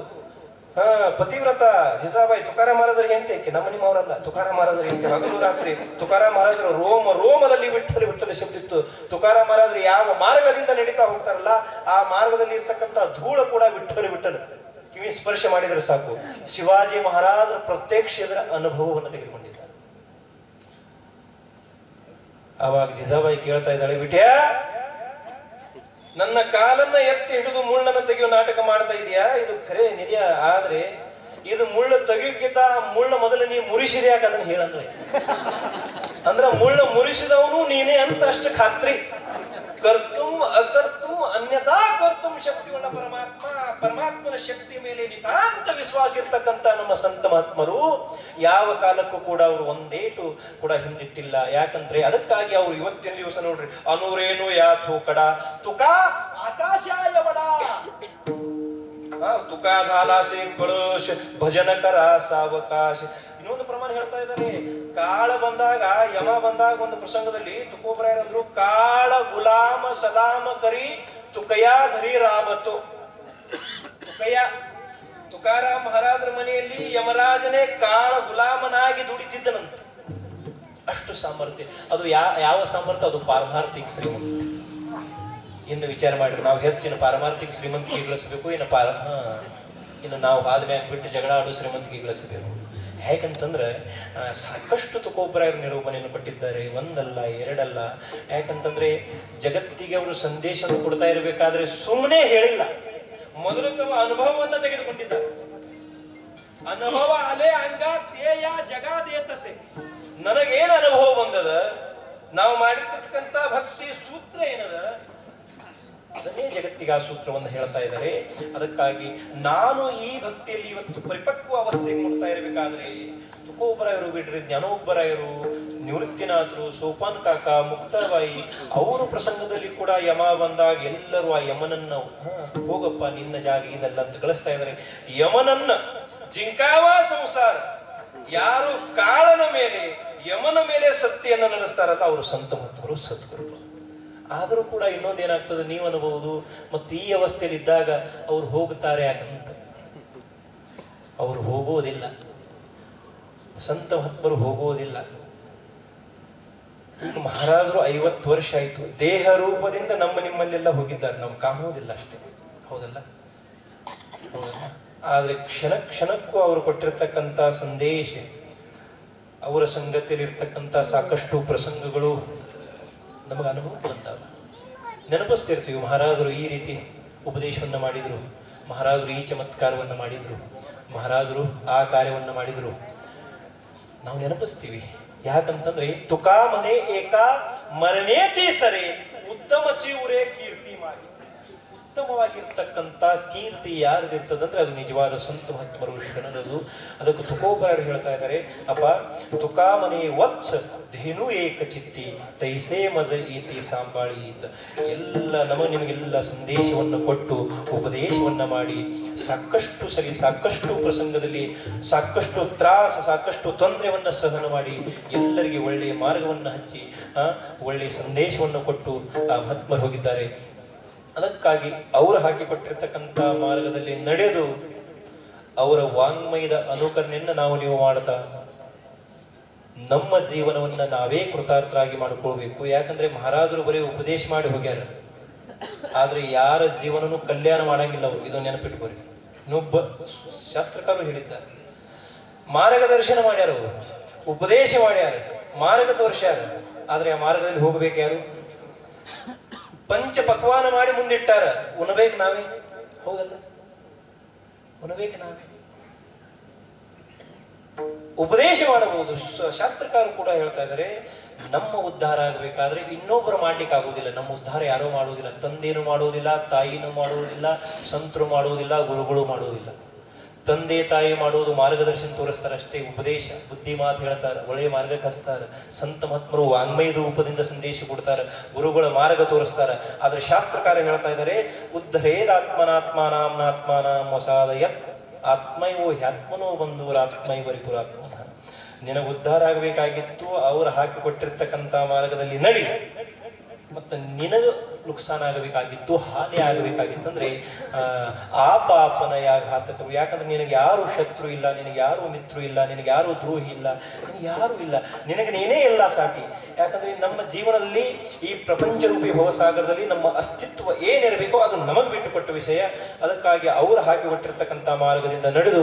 ಪತಿವ್ರತ ಜಿಜಾಬಾಯಿ ತುಕಾರಾಮ್ ಮಹಾರಾಜರಿಗೆ ಹೆಂಡತಿ, ನಮ್ಮ ನಿಮ್ಮವರಲ್ಲ, ತುಕಾರಾಮ್ ಮಹಾರಾಜರು ಹೆಂಡತಿ. ಹಗಲು ರಾತ್ರಿ ತುಕಾರಾಮ್ ಮಹಾರಾಜರು ರೋಮದಲ್ಲಿ ವಿಠಲ ವಿಠಲ ಶಬ್ದ ಇತ್ತು. ತುಕಾರಾಮ್ ಮಹಾರಾಜರು ಯಾವ ಮಾರ್ಗದಿಂದ ನಡೀತಾ ಹೋಗ್ತಾರಲ್ಲ ಆ ಮಾರ್ಗದಲ್ಲಿ ಇರ್ತಕ್ಕಂಥ ಧೂಳ ಕೂಡ ವಿಠಲ ವಿಠಲ ಕಿವಿ ಸ್ಪರ್ಶ ಮಾಡಿದ್ರೆ ಸಾಕು. ಶಿವಾಜಿ ಮಹಾರಾಜರ ಪ್ರತ್ಯಕ್ಷ ಇದರ ಅನುಭವವನ್ನು ತೆಗೆದುಕೊಂಡಿದ್ದಾರೆ. ಆವಾಗ ಜಿಜಾಬಾಯಿ ಕೇಳ್ತಾ ಇದ್ದಾಳೆ, ವಿಟ್ಯ ನನ್ನ ಕಾಲನ್ನ ಎತ್ತಿ ಹಿಡಿದು ಮುಳ್ಳನ್ನು ತೆಗೆಯುವ ನಾಟಕ ಮಾಡ್ತಾ ಇದೆಯಾ? ಇದು ಖರೆ ನಿಜ, ಆದ್ರೆ ಇದು ಮುಳ್ಳು ತೆಗಿಯೋಕ್ಕಿಂತ ಮುಳ್ಳು ಮೊದಲು ನೀವು ಮುರಿಸಿದೆ ಯಾಕೆ ಅದನ್ನ ಹೇಳಂದ್ರೆ, ಅಂದ್ರ ಮುಳ್ಳು ಮುರಿಸಿದವನು ನೀನೇ ಅಂತ ಅಷ್ಟು ಖಾತ್ರಿ. ಕರ್ತುಂ ಅಕರ್ತುಂ ಅನ್ಯಥಾ ಕರ್ತುಂ ಶಕ್ತಿಯುಳ್ಳ ಪರಮಾತ್ಮ, ಪರಮಾತ್ಮನ ಶಕ್ತಿ ಮೇಲೆ ನಿತಾಂತ ವಿಶ್ವಾಸ ಇರ್ತಕ್ಕಂಥ ನಮ್ಮ ಸಂತ ಮಹಾತ್ಮರು ಯಾವ ಕಾಲಕ್ಕೂ ಕೂಡ ಅವರು ಒಂದೇಟು ಕೂಡ ಹಿಂದಿಟ್ಟಿಲ್ಲ. ಯಾಕಂದ್ರೆ ಅದಕ್ಕಾಗಿ ಅವರು ಇವತ್ತಿನ ದಿವಸ ನೋಡ್ರಿ, ಅನೂರೇನು ಯಾ ಥೂಕಡ ತುಕಾ ಆಕಾಶಾಯವಡ ತುಕಾ ಧಾಲಾಸೆ ಕಳಶ ಭಜನ ಕರ ಸಾವಕಾಶ. ಇನ್ನೊಂದು ಪ್ರಮಾಣ ಹೇಳ್ತಾ ಇದ್ದಾರೆ, ಕಾಳ ಬಂದಾಗ ಯಮ ಬಂದಾಗ ಒಂದು ಪ್ರಸಂಗದಲ್ಲಿ ತುಕೋಬ್ರಾಯರಂದ್ರು, ಕಾಳ ಗುಲಾಮ ಸಲಾಮ ಕರಿ ತುಕಯ ಘರಿ ರಾಬತ್ತು. ತುಕಯ ತುಕಾರಾಮ್ ಮಹಾರಾಜರ ಮನೆಯಲ್ಲಿ ಯಮರಾಜನೇ ಕಾಳ ಗುಲಾಮನಾಗಿ ದುಡಿತಿದ್ದನಂತ. ಅಷ್ಟು ಸಾಮರ್ಥ್ಯ. ಅದು ಯಾವ ಸಾಮರ್ಥ್ಯ? ಅದು ಪಾರಮಾರ್ಥಿಕ ಶ್ರೀಮಂತ. ಇನ್ನು ವಿಚಾರ ಮಾಡ್ರಿ, ನಾವು ಹೆಚ್ಚಿನ ಪಾರಮಾರ್ಥಿಕ ಶ್ರೀಮಂತಿಗೆ ಗಳಿಸಬೇಕು, ಇನ್ನು ನಾವು ಆದ್ಮ್ಯಾಗ ಬಿಟ್ಟು ಜಗಳ ಆಡೋ ಶ್ರೀಮಂತಿಗೆ ಗಳಿಸಬೇಕು. ಹೇಗಂತಂದ್ರೆ ಸಾಕಷ್ಟು ತುಕೋಬ್ರಾಯರು ನಿರೂಪಣೆಯನ್ನು ಕೊಟ್ಟಿದ್ದಾರೆ, ಒಂದಲ್ಲ ಎರಡಲ್ಲ. ಯಾಕಂತಂದ್ರೆ ಜಗತ್ತಿಗೆ ಅವರು ಸಂದೇಶವನ್ನು ಕೊಡ್ತಾ ಇರಬೇಕಾದ್ರೆ ಸುಮ್ಮನೆ ಹೇಳಿಲ್ಲ, ಮೊದಲು ತಮ್ಮ ಅನುಭವವನ್ನ ತೆಗೆದುಕೊಂಡಿದ್ದಾರೆ. ಅನುಭವ ಅಲೆ ಅಂಗ ತೇಯ ಜಗಾದೇತಸೆ. ನನಗೇನು ಅನುಭವ ಬಂದದ, ನಾವು ಮಾಡಿರ್ತಕ್ಕಂಥ ಭಕ್ತಿ ಸೂತ್ರ ಏನದ, ಅದನ್ನೇ ಜಗತ್ತಿಗೆ ಆ ಸೂತ್ರವನ್ನು ಹೇಳ್ತಾ ಇದ್ದಾರೆ. ಅದಕ್ಕಾಗಿ ನಾನು ಈ ಭಕ್ತಿಯಲ್ಲಿ ಇವತ್ತು ಪರಿಪಕ್ವ ಅವಸ್ಥೆಗೆ ಮುಟ್ತಾ ಇರಬೇಕಾದ್ರೆ ತುಕೋಬರಾಯರು ಬಿಡ್ರಿ, ಜ್ಞಾನೋಬ್ಬರಾಯರು, ನಿವೃತ್ತಿನಾಥರು, ಸೋಪಾನ್ ಕಾಕ, ಮುಕ್ತಾಬಾಯಿ ಅವರು ಪ್ರಸಂಗದಲ್ಲಿ ಕೂಡ ಯಮ ಬಂದಾಗ ಎಲ್ಲರೂ ಆ ಯಮನನ್ನ ಹೋಗಪ್ಪ ನಿನ್ನ ಜಾಗ ಇದಲ್ಲ ಅಂತ ಕಳಿಸ್ತಾ ಇದ್ದಾರೆ. ಯಮನನ್ನ ಜಿಂಕಾವ ಸಂಸಾರ, ಯಾರು ಕಾಳನ ಮೇಲೆ ಯಮನ ಮೇಲೆ ಸತ್ಯವನ್ನು ನಡೆಸ್ತಾರಲ್ಲ ಅವರು ಸಂತ ಮಹಾತ್ಮರು, ಸದ್ಗುರುಗಳು. ಆದರೂ ಕೂಡ ಇನ್ನೊಂದೇನಾಗ್ತದೆ ನೀವು ಅನ್ಬಹುದು, ಮತ್ತೆ ಈ ಅವಸ್ಥೆಯಲ್ಲಿ ಇದ್ದಾಗ ಅವ್ರು ಹೋಗುತ್ತಾರೆ ಯಾಕಂತ. ಅವರು ಹೋಗೋದಿಲ್ಲ, ಸಂತ ಮಹಾತ್ಮರು ಹೋಗೋದಿಲ್ಲ. ಈಗ ಮಹಾರಾಜರು 50 ವರ್ಷ ಆಯ್ತು, ದೇಹ ರೂಪದಿಂದ ನಿಮ್ಮಲ್ಲೆಲ್ಲ ಹೋಗಿದ್ದಾರೆ, ನಾವು ಕಾಣುವುದಿಲ್ಲ ಅಷ್ಟೇ, ಹೌದಲ್ಲ? ಆದ್ರೆ ಕ್ಷಣ ಕ್ಷಣಕ್ಕೂ ಅವರು ಕೊಟ್ಟಿರ್ತಕ್ಕಂಥ ಸಂದೇಶ, ಅವರ ಸಂಗತಿಯಲ್ಲಿ ಇರ್ತಕ್ಕಂಥ ಸಾಕಷ್ಟು ಪ್ರಸಂಗಗಳು ನಮಗೆ ಅನುಭವ ಕೊಡುತ್ತವೆ. ನೆನಪಿಸ್ತಿರ್ತೀವಿ, ಮಹಾರಾಜರು ಈ ರೀತಿ ಉಪದೇಶವನ್ನು ಮಾಡಿದ್ರು, ಮಹಾರಾಜರು ಈ ಚಮತ್ಕಾರವನ್ನು ಮಾಡಿದ್ರು, ಮಹಾರಾಜರು ಆ ಕಾರ್ಯವನ್ನು ಮಾಡಿದ್ರು. ನಾವು ನೆನಪಿಸ್ತೀವಿ. ಯಾಕಂತಂದ್ರೆ ತುಕಾ ಮನೆ ಏಕ ಮರಣೇಚಿ ಸರೆ ಉತ್ತಮ ಚೀವುರೆ ಕೀರ್ತಿ ಮಾಡಿ. ಉತ್ತಮವಾಗಿರ್ತಕ್ಕಂಥ ಕೀರ್ತಿ ಯಾರ್ದಿರ್ತದಂದ್ರೆ ಅದು ನಿಜವಾದ ಸಂತ ಮಹಾತ್ಮರು ಶರಣರದು. ಅದಕ್ಕೆ ತುಕೋಬಾರರು ಹೇಳ್ತಾ ಇದ್ದಾರೆ, ಅಪ್ಪ ತುಕಾಮನೆ ವತ್ಸ ಧೇನು ಏಕ ಚಿತ್ತಿ ತೈಸೇ ಮಜ ಈತಿ ಸಾಂಬಾಳೀತ್. ಎಲ್ಲ ನಿಮಗೆಲ್ಲ ಸಂದೇಶವನ್ನು ಕೊಟ್ಟು ಉಪದೇಶವನ್ನ ಮಾಡಿ ಸಾಕಷ್ಟು ಪ್ರಸಂಗದಲ್ಲಿ ಸಾಕಷ್ಟು ತ್ರಾಸ ಸಾಕಷ್ಟು ತೊಂದರೆಯನ್ನ ಸಹನ ಮಾಡಿ ಎಲ್ಲರಿಗೆ ಒಳ್ಳೆಯ ಮಾರ್ಗವನ್ನು ಹಚ್ಚಿ ಒಳ್ಳೆಯ ಸಂದೇಶವನ್ನು ಕೊಟ್ಟು ಆ ಮಹಾತ್ಮರು ಹೋಗಿದ್ದಾರೆ. ಅದಕ್ಕಾಗಿ ಅವರು ಹಾಕಿಕೊಟ್ಟಿರ್ತಕ್ಕಂಥ ಮಾರ್ಗದಲ್ಲಿ ನಡೆದು ಅವರ ವಾಂಗ್ಮಯದ ಅನುಕರಣೆಯನ್ನು ನೀವು ಮಾಡ್ತಾ ನಮ್ಮ ಜೀವನವನ್ನ ನಾವೇ ಕೃತಾರ್ಥರಾಗಿ ಮಾಡಿಕೊಳ್ಬೇಕು. ಯಾಕಂದ್ರೆ ಮಹಾರಾಜರು ಬರೀ ಉಪದೇಶ ಮಾಡಿ ಹೋಗ್ಯಾರ, ಆದ್ರೆ ಯಾರ ಜೀವನನು ಕಲ್ಯಾಣ ಮಾಡಂಗಿಲ್ಲ ಅವರು. ಇದು ನೆನಪಿಟ್ಕೋರಿ. ಇನ್ನೊಬ್ಬ ಶಾಸ್ತ್ರಕಾರರು ಹೇಳಿದ್ದಾರೆ, ಮಾರ್ಗದರ್ಶನ ಮಾಡ್ಯಾರ ಅವರು, ಉಪದೇಶ ಮಾಡ್ಯಾರ, ಮಾರ್ಗ ತೋರ್ಸ್ಯಾರ, ಆದ್ರೆ ಆ ಮಾರ್ಗದಲ್ಲಿ ಹೋಗ್ಬೇಕು ಯಾರು? ಪಂಚ ಪಕ್ವಾನ ಮಾಡಿ ಮುಂದಿಟ್ಟಾರ, ಉಣಬೇಕು ನಾವೇ. ಹೌದಲ್ಲ? ಉಣಬೇಕು ನಾವೇ. ಉಪದೇಶ ಮಾಡಬಹುದು. ಶಾಸ್ತ್ರಕಾರರು ಕೂಡ ಹೇಳ್ತಾ ಇದ್ದಾರೆ, ನಮ್ಮ ಉದ್ಧಾರ ಆಗ್ಬೇಕಾದ್ರೆ ಇನ್ನೊಬ್ಬರು ಮಾಡ್ಲಿಕ್ಕೆ ಆಗುವುದಿಲ್ಲ. ನಮ್ಮ ಉದ್ಧಾರ ಯಾರೋ ಮಾಡುವುದಿಲ್ಲ. ತಂದೆನೂ ಮಾಡುವುದಿಲ್ಲ, ತಾಯಿನೂ ಮಾಡುವುದಿಲ್ಲ, ಸಂತರು ಮಾಡುವುದಿಲ್ಲ, ಗುರುಗಳು ಮಾಡುವುದಿಲ್ಲ. ತಂದೆ ತಾಯಿ ಮಾಡುವುದು ಮಾರ್ಗದರ್ಶನ ತೋರಿಸ್ತಾರೆ ಅಷ್ಟೇ. ಉಪದೇಶ ಬುದ್ಧಿ ಮಾತು ಹೇಳ್ತಾರೆ, ಒಳ್ಳೆಯ ಮಾರ್ಗಕ್ಕೆ ಹಚ್ತಾರೆ. ಸಂತ ಮಹಾತ್ಮರು ವಾಂಗ್ಮಯದ ರೂಪದಿಂದ ಸಂದೇಶ ಕೊಡ್ತಾರೆ, ಗುರುಗಳ ಮಾರ್ಗ ತೋರಿಸ್ತಾರೆ. ಆದ್ರೆ ಶಾಸ್ತ್ರಕಾರ ಹೇಳ್ತಾ ಇದ್ದಾರೆ, ಉದ್ಧರೇದಾತ್ಮನಾತ್ಮಾನಾತ್ಮಾನಾಂ ವಸಾದಯ ಆತ್ಮಯೋ ಹ್ಯಾತ್ಮನೋ ಬಂಧುರಾತ್ಮೈ ಪರಿಪುರಾತ್ಮ. ನಿನಗೆ ಉದ್ಧಾರ ಆಗಬೇಕಾಗಿತ್ತು, ಅವ್ರು ಹಾಕಿಕೊಟ್ಟಿರ್ತಕ್ಕಂಥ ಮಾರ್ಗದಲ್ಲಿ ನಡಿ. ಮತ್ತೆ ನಿನಗೆ ನುಕ್ಸಾನ ಆಗಬೇಕಾಗಿತ್ತು, ಹಾನಿ ಆಗಬೇಕಾಗಿತ್ತು ಅಂದ್ರೆ ಪಾಪನ ಘಾತಕರು. ಯಾಕಂದ್ರೆ ನಿನಗೆ ಯಾರು ಶತ್ರು ಇಲ್ಲ, ನಿನಗೆ ಯಾರು ಮಿತ್ರು ಇಲ್ಲ, ನಿನಗೆ ಯಾರು ದ್ರೋಹಿ ಇಲ್ಲ, ನಿನಗೆ ಯಾರು ಇಲ್ಲ, ನಿನಗೆ ನೀನೇ ಎಲ್ಲ ಸಾಟಿ. ಯಾಕಂದ್ರೆ ನಮ್ಮ ಜೀವನದಲ್ಲಿ ಈ ಪ್ರಪಂಚ ರೂಪಿ ಭವಸಾಗರದಲ್ಲಿ ನಮ್ಮ ಅಸ್ತಿತ್ವ ಏನಿರಬೇಕೋ ಅದು ನಮಗೆ ಬಿಟ್ಟುಕೊಟ್ಟ ವಿಷಯ. ಅದಕ್ಕಾಗಿ ಅವರು ಹಾಕಿಕೊಟ್ಟಿರ್ತಕ್ಕಂಥ ಮಾರ್ಗದಿಂದ ನಡೆದು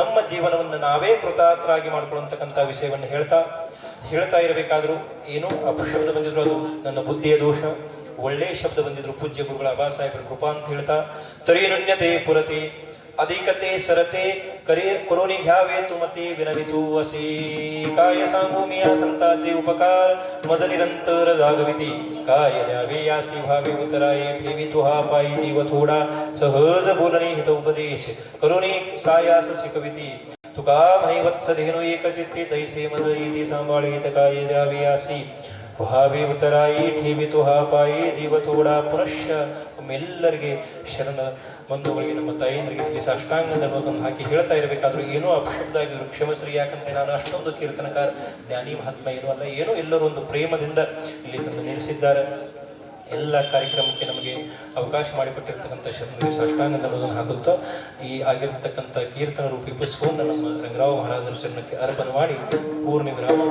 ನಮ್ಮ ಜೀವನವನ್ನು ನಾವೇ ಕೃತಾರ್ಥರಾಗಿ ಮಾಡ್ಕೊಳ್ಳುವಂತಕ್ಕಂಥ ವಿಷಯವನ್ನು ಹೇಳ್ತಾ ಇರಬೇಕಾದ್ರೂ ಏನು ಅಪಶಬ್ದ ಬಂದಿದ್ರು ಅದು ನನ್ನ ಬುದ್ಧಿಯ ದೋಷ, ಒಳ್ಳೆಯ ಶಬ್ದ ಬಂದಿದ್ರು ಪೂಜ್ಯ ಗುರುಗಳ ಅಬಾ ಸಾಹೇಬ್ರ ಕೃಪಾ ಅಂತ ಹೇಳ್ತಾ, ತರೀನುನ್ಯತೆ ಪುರತೆ ಅಧಿಕತೆ ಸರತೆ ಕರೋನಿ घ्यावे तुमते विनवितु वसे काय सांगू मी या संताचे उपकार मज निरंतर जागविती काय द्यावे यासी भावे उतराये ठेवी तुहा पायी जीव थोडा सहज बोलणे हित उपदेश करोनी सायास शिकविती तुका म्हणे वत्स धेनु एक चित्ते तैसे मज इति सांभाळीत काय द्यावे यासी ಭಾವಿ ಉತ್ತರಾಯಿ ಠೇವಿ ತುಹಾ ಪಾಯಿ ಜೀವ ತೋಡ ಪುನಶ್ಯ. ನಮ್ಮೆಲ್ಲರಿಗೆ ಶರಣ ಬಂಧುಗಳಿಗೆ, ನಮ್ಮ ತಾಯಂದ್ರಿಗೆ ಶ್ರೀ ಸಾಷ್ಟಾಂಗದ ಅನ್ನೋದನ್ನು ಹಾಕಿ ಹೇಳ್ತಾ ಇರಬೇಕಾದ್ರೂ ಏನೋ ಅಪಶಬ್ದ ಆಗಿದ್ರು ಕ್ಷಮಶ್ರೀ. ಯಾಕಂದ್ರೆ ನಾನು ಅಷ್ಟೊಂದು ಕೀರ್ತನಕಾರ ಜ್ಞಾನಿ ಮಹಾತ್ಮ ಏನೂ ಅಲ್ಲ, ಏನೋ ಎಲ್ಲರೂ ಒಂದು ಪ್ರೇಮದಿಂದ ಇಲ್ಲಿ ತಂದು ನಿಲ್ಲಿಸಿದ್ದಾರೆ. ಎಲ್ಲ ಕಾರ್ಯಕ್ರಮಕ್ಕೆ ನಮಗೆ ಅವಕಾಶ ಮಾಡಿಕೊಟ್ಟಿರ್ತಕ್ಕಂಥ ಶರಣರಿಗೆ ಸಾಷ್ಟಾಂಗದ ಅನ್ನೋದನ್ನು ಹಾಕುತ್ತಾ ಈ ಆಗಿರ್ತಕ್ಕಂಥ ಕೀರ್ತನ ರೂಪಿ ಪುಷ್ಪವನ್ನು ನಮ್ಮ ರಂಗರಾವ್ ಮಹಾರಾಜರ ಚರಣಕ್ಕೆ ಅರ್ಪಣೆ ಮಾಡಿ ಪೂರ್ಣ ವಿರಾಮ